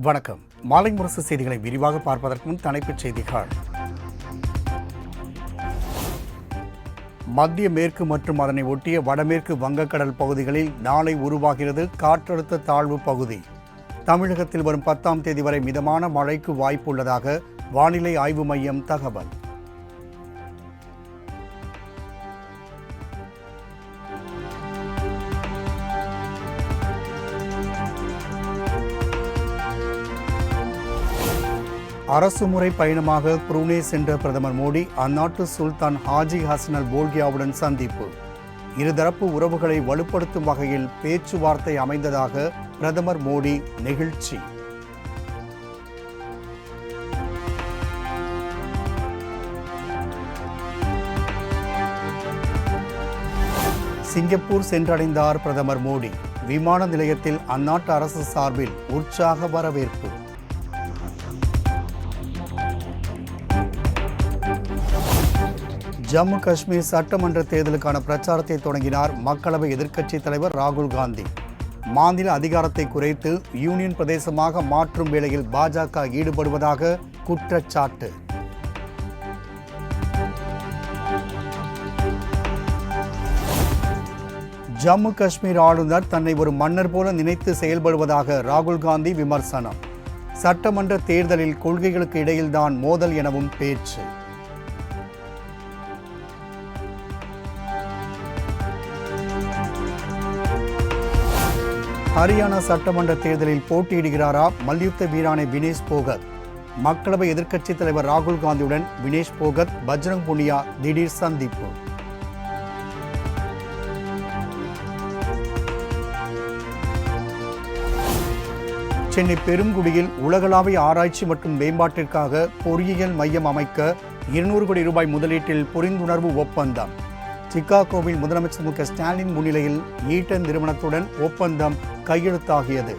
வணக்கம். மாலை முரசு செய்திகளை விரிவாக பார்ப்பதற்கு முன் தலைப்புச் செய்திகள். மத்திய மேற்கு மற்றும் அதனை ஒட்டிய வடமேற்கு வங்கக்கடல் பகுதிகளில் நாளை உருவாகிறது காற்றழுத்த தாழ்வு பகுதி. தமிழகத்தில் வரும் 10ஆம் தேதி வரை மிதமான மழைக்கு வாய்ப்பு உள்ளதாக வானிலை ஆய்வு மையம் தகவல். அரசுமுறை பயணமாக புரூனே சென்ற பிரதமர் மோடி அந்நாட்டு சுல்தான் ஹாஜி ஹசன் அல் போல்கியாவுடன் சந்திப்பு. இருதரப்பு உறவுகளை வலுப்படுத்தும் வகையில் பேச்சுவார்த்தை அமைந்ததாக பிரதமர் மோடி நெகிழ்ச்சி. சிங்கப்பூர் சென்றடைந்தார் பிரதமர் மோடி. விமான நிலையத்தில் அந்நாட்டு அரசு சார்பில் உற்சாக வரவேற்பு. ஜம்மு காஷ்மீர் சட்டமன்ற தேர்தலுக்கான பிரச்சாரத்தை தொடங்கினார் மக்களவை எதிர்க்கட்சித் தலைவர் ராகுல் காந்தி. மாநில அதிகாரத்தை குறைத்து யூனியன் பிரதேசமாக மாற்றும் வேளையில் பாஜக ஈடுபடுவதாக குற்றச்சாட்டு. ஜம்மு காஷ்மீர் ஆளுநர் தன்னை ஒரு மன்னர் போல நினைத்து செயல்படுவதாக ராகுல் காந்தி விமர்சனம். சட்டமன்ற தேர்தலில் கொள்கைகளுக்கு இடையில்தான் மோதல் எனவும் பேச்சு. ஹரியானா சட்டமன்ற தேர்தலில் போட்டியிடுகிறாரா மல்யுத்த வீராணை வினேஷ் போகத்? மக்களவை எதிர்க்கட்சித் தலைவர் ராகுல் காந்தியுடன் வினேஷ் போகத், பஜ்ரங் புனியா திடீர் சந்திப்பு. சென்னை பெருங்குடியில் உலகளாவிய ஆராய்ச்சி மற்றும் மேம்பாட்டிற்காக பொறியியல் மையம் அமைக்க 200 கோடி ரூபாய் முதலீட்டில் புரிந்துணர்வு ஒப்பந்தம். சிகாகோவில் முதலமைச்சர் மு க ஸ்டாலின் முன்னிலையில் ஈட்டன் நிறுவனத்துடன் ஒப்பந்தம் கையெழுத்தாகியது.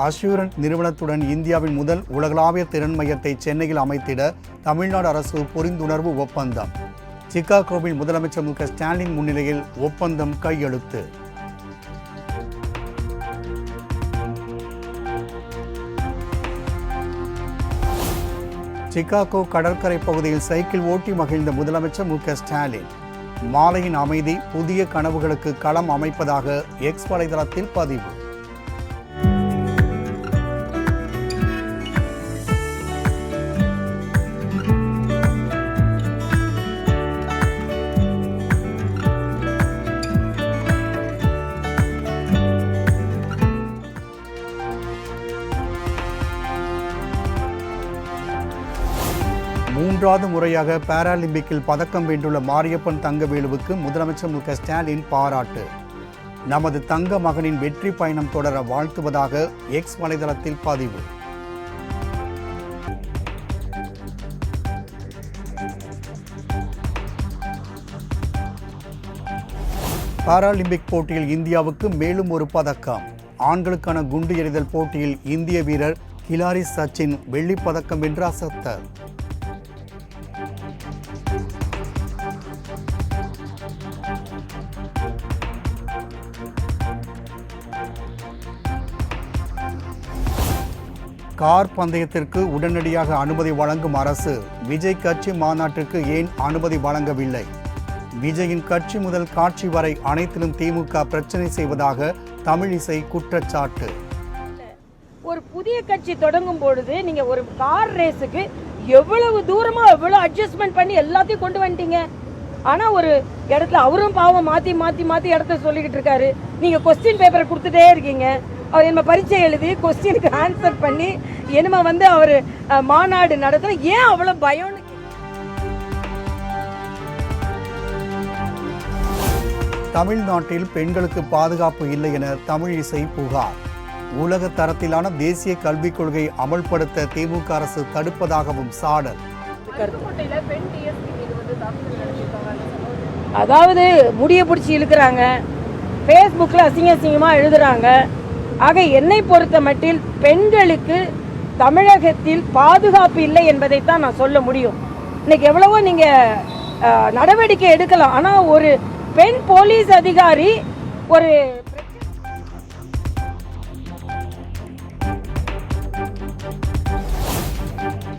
அஷ்யூரன்ட் நிறுவனத்துடன் இந்தியாவின் முதல் உலகளாவிய திறன் மையத்தை சென்னையில் அமைத்திட தமிழ்நாடு அரசு புரிந்துணர்வு ஒப்பந்தம். சிகாகோவில் முதலமைச்சர் மு க ஸ்டாலின் முன்னிலையில் ஒப்பந்தம் கையெழுத்து. சிகாகோ கடற்கரை பகுதியில் சைக்கிள் ஓட்டி மகிழ்ந்த முதலமைச்சர் மு க ஸ்டாலின். மாலையின் அமைதி புதிய கனவுகளுக்கு களம் அமைப்பதாக எக்ஸ் வலைதளத்தில் பதிவு. மூன்றாவது முறையாக பாராலிம்பிக்கில் பதக்கம் வென்றுள்ள மாரியப்பன் தங்கவேலுவுக்கு முதலமைச்சர் மு க ஸ்டாலின் பாராட்டு. நமது தங்க மகனின் வெற்றி பயணம் தொடர வாழ்த்துவதாக எக்ஸ் வலைதளத்தில் பதிவு. பாராலிம்பிக் போட்டியில் இந்தியாவுக்கு மேலும் ஒரு பதக்கம். ஆண்களுக்கான குண்டு எறிதல் போட்டியில் இந்திய வீரர் கிலாரி சச்சின் வெள்ளிப் பதக்கம் வென்று அசத்தல். கார் பந்தயத்திற்கு உடனடியாக அனுமதி வழங்கும் அரசு விஜய் கட்சி மாநாட்டிற்கு ஏன் அனுமதி வழங்கவில்லை? விஜயின் கட்சி முதல் காட்சி வரை அனைத்திலும் திமுக பிரச்சனை செய்வதாக தமிழிசை குற்றச்சாட்டு. ஒரு புதிய கட்சி தொடங்கும் பொழுது நீங்க ஒரு கார் ரேஸுக்கு எவ்வளவு தூரமா எவ்வளவு அட்ஜஸ்ட்மெண்ட் பண்ணி எல்லாத்தையும் கொண்டு வந்துட்டீங்க. ஆனா ஒரு இடத்துல அவரும் பாவம் மாத்தி மாத்தி மாத்தி இடத்த சொல்லிக்கிட்டு இருக்காரு. நீங்க கொஸ்டின் பேப்பரை கொடுத்துட்டே இருக்கீங்க. அவர் என்ன பரீட்சை எழுதி கொஸ்டினுக்கு ஆன்சர் பண்ணி என்னமா அவர் மாநாடு நடத்த ஏன் அவ்வளவு பயம்னு. தமிழ்நாட்டில் பெண்களுக்கு பாதுகாப்பு இல்லை என தமிழிசை புகார். உலக தரத்திலான தேசிய கல்விக் கொள்கை அமல்படுத்த திமுக அரசு தடுப்பதாகவும் சாடல். அதாவது முடிய பிடிச்சி இழுக்கிறாங்க, ஃபேஸ்புக்கில் அசிங்க அசிங்கமாக எழுதுறாங்க. ஆக என்னை பொறுத்த மட்டில் பெண்களுக்கு தமிழகத்தில் பாதுகாப்பு இல்லை என்பதைத்தான் நான் சொல்ல முடியும். இன்னைக்கு எவ்வளவோ நீங்கள் நடவடிக்கை எடுக்கலாம், ஆனால் ஒரு பெண் போலீஸ் அதிகாரி ஒரு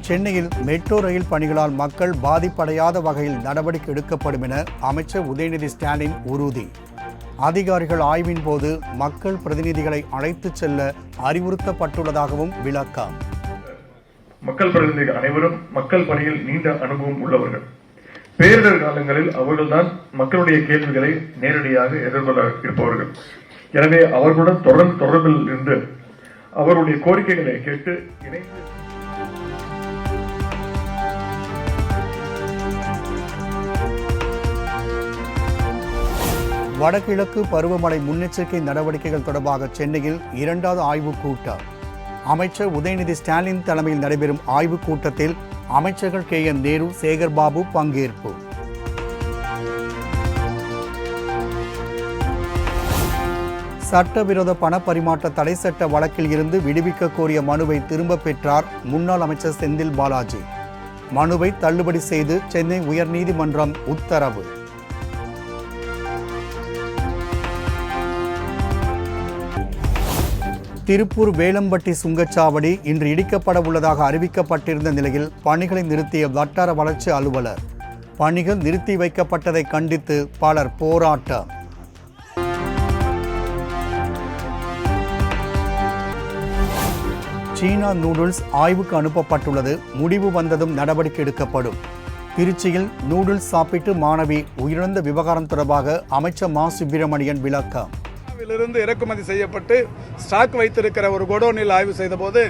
சென்னையில் மெட்ரோ ரயில் பணிகளால் மக்கள் பாதிப்படையாத வகையில் நடவடிக்கை எடுக்கப்படும் என அமைச்சர் உதயநிதி ஸ்டாலின் உறுதி. அதிகாரிகள் ஆய்வின் போது மக்கள் பிரதிநிதிகளை அழைத்துச் செல்ல அறிவுறுத்தப்பட்டுள்ளதாகவும் விளக்கம். மக்கள் பிரதிநிதிகள் அனைவரும் மக்கள் பணியில் நீண்ட அனுபவம் உள்ளவர்கள். பேரிடர் காலங்களில் அவர்கள்தான் மக்களுடைய கேள்விகளை நேரடியாக எதிர்கொள்ள இருப்பவர்கள். எனவே அவர்களுடன் தொடர்பில் இருந்து அவருடைய கோரிக்கைகளை கேட்டு இணைந்து வடகிழக்கு பருவமழை முன்னெச்சரிக்கை நடவடிக்கைகள் தொடர்பாக சென்னையில் 2வது ஆய்வுக் கூட்டம். அமைச்சர் உதயநிதி ஸ்டாலின் தலைமையில் நடைபெறும் ஆய்வுக் கூட்டத்தில் அமைச்சர்கள் KN நேரு, சேகர்பாபு பங்கேற்பு. சட்டவிரோத பணப்பரிமாற்ற தடை சட்ட வழக்கில் இருந்து விடுவிக்க கோரிய மனுவை திரும்பப் பெற்றார் முன்னாள் அமைச்சர் செந்தில் பாலாஜி. மனுவை தள்ளுபடி செய்து சென்னை உயர்நீதிமன்றம் உத்தரவு. திருப்பூர் வேலம்பட்டி சுங்கச்சாவடி இன்று இடிக்கப்பட உள்ளதாக அறிவிக்கப்பட்டிருந்த நிலையில் பணிகளை நிறுத்திய வட்டார வளர்ச்சி அலுவலர். பணிகள் நிறுத்தி வைக்கப்பட்டதை கண்டித்து பலர் போராட்டம். சீனா நூடுல்ஸ் ஆய்வுக்கு அனுப்பப்பட்டுள்ளது. முடிவு வந்ததும் நடவடிக்கை எடுக்கப்படும். திருச்சியில் நூடுல்ஸ் சாப்பிட்டு மாணவி உயிரிழந்த விவகாரம் தொடர்பாக அமைச்சர் மா சுப்பிரமணியன் விளக்கம். இருந்து இறக்குமதி செய்யப்பட்டு ஸ்டாக் வைத்திருக்கிற ஒரு கோடோனில் ஆய்வு செய்த போது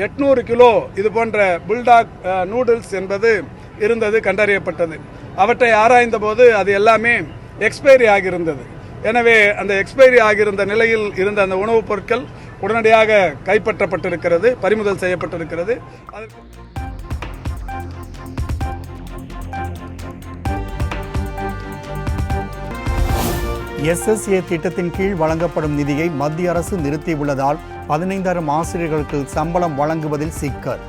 800 கிலோ இது போன்ற புல்டாக் நூடுல்ஸ் என்பது இருந்தது கண்டறியப்பட்டது. அவற்றை ஆராய்ந்த போது அது எல்லாமே எக்ஸ்பைரி ஆகியிருந்தது. எனவே அந்த எக்ஸ்பைரி ஆகியிருந்த நிலையில் இருந்த அந்த உணவுப் பொருட்கள் உடனடியாக கைப்பற்றப்பட்டிருக்கிறது, பறிமுதல் செய்யப்பட்டிருக்கிறது. SSA திட்டத்தின் கீழ் வழங்கப்படும் நிதியை மத்திய அரசு நிறுத்தியுள்ளதால் 15,000 ஆசிரியர்களுக்கு சம்பளம் வழங்குவதில் சிக்கல்.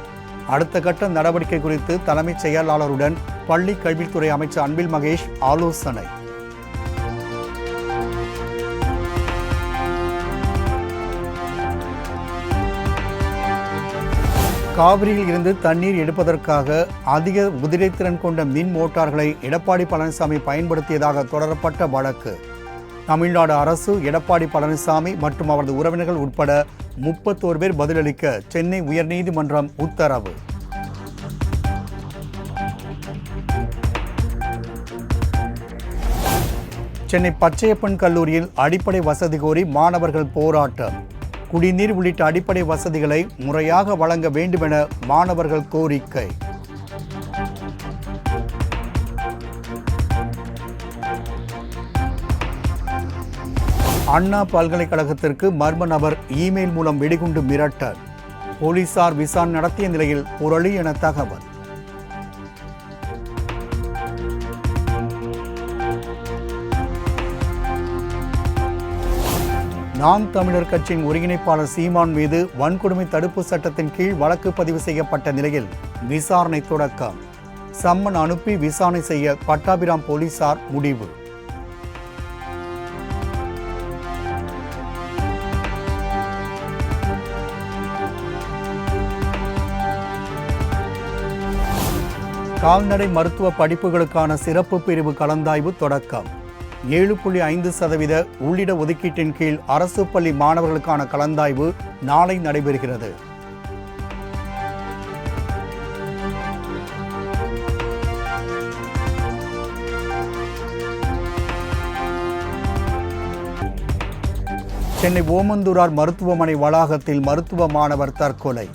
அடுத்த கட்ட நடவடிக்கை குறித்து தலைமைச் செயலாளருடன் பள்ளி கல்வித்துறை அமைச்சர் அன்பில் மகேஷ் ஆலோசனை. காவிரியில் இருந்து தண்ணீர் எடுப்பதற்காக அதிக குதிரைத்திறன் கொண்ட மின் மோட்டார்களை எடப்பாடி பழனிசாமி பயன்படுத்தியதாக தொடரப்பட்ட வழக்கு. தமிழ்நாடு அரசு எடப்பாடி பழனிசாமி மற்றும் அவரது உறவினர்கள் உட்பட 31 பேர் பதிலளிக்க சென்னை உயர்நீதிமன்றம் உத்தரவு. சென்னை பச்சையப்பன் கல்லூரியில் அடிப்படை வசதி கோரி மாணவர்கள் போராட்டம். குடிநீர் உள்ளிட்ட அடிப்படை வசதிகளை முறையாக வழங்க வேண்டுமென மாணவர்கள் கோரிக்கை. அண்ணா பல்கலைக்கழகத்திற்கு மர்ம நபர் இமெயில் மூலம் வெடிகுண்டு மிரட்டல். போலீசார் விசாரணை நடத்திய நிலையில் புரளி என தகவல். நாம் தமிழர் கட்சியின் ஒருங்கிணைப்பாளர் சீமான் மீது வன்கொடுமை தடுப்பு சட்டத்தின் கீழ் வழக்கு பதிவு செய்யப்பட்ட நிலையில் விசாரணை தொடக்கம். சம்மன் அனுப்பி விசாரணை செய்ய பட்டாபிராம் போலீசார் முடிவு. கால்நடை மருத்துவ படிப்புகளுக்கான சிறப்பு பிரிவு கலந்தாய்வு தொடக்கம். 7.5% உள்ளிட ஒதுக்கீட்டின் கீழ் அரசு பள்ளி மாணவர்களுக்கான கலந்தாய்வு நாளை நடைபெறுகிறது. சென்னை ஓமந்தூரார் மருத்துவமனை வளாகத்தில் மருத்துவ மாணவர் தற்கொலை.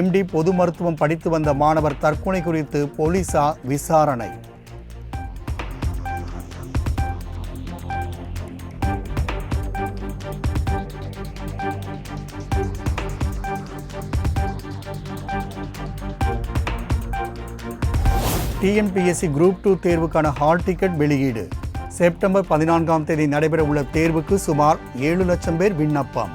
MD பொது மருத்துவம் படித்து வந்த மாணவர் தற்கொலை குறித்து போலீசார் விசாரணை. TNPSC குரூப் 2 தேர்வுக்கான ஹால் டிக்கெட் வெளியீடு. செப்டம்பர் 14ஆம் தேதி நடைபெறவுள்ள தேர்வுக்கு சுமார் 7 லட்சம் பேர் விண்ணப்பம்.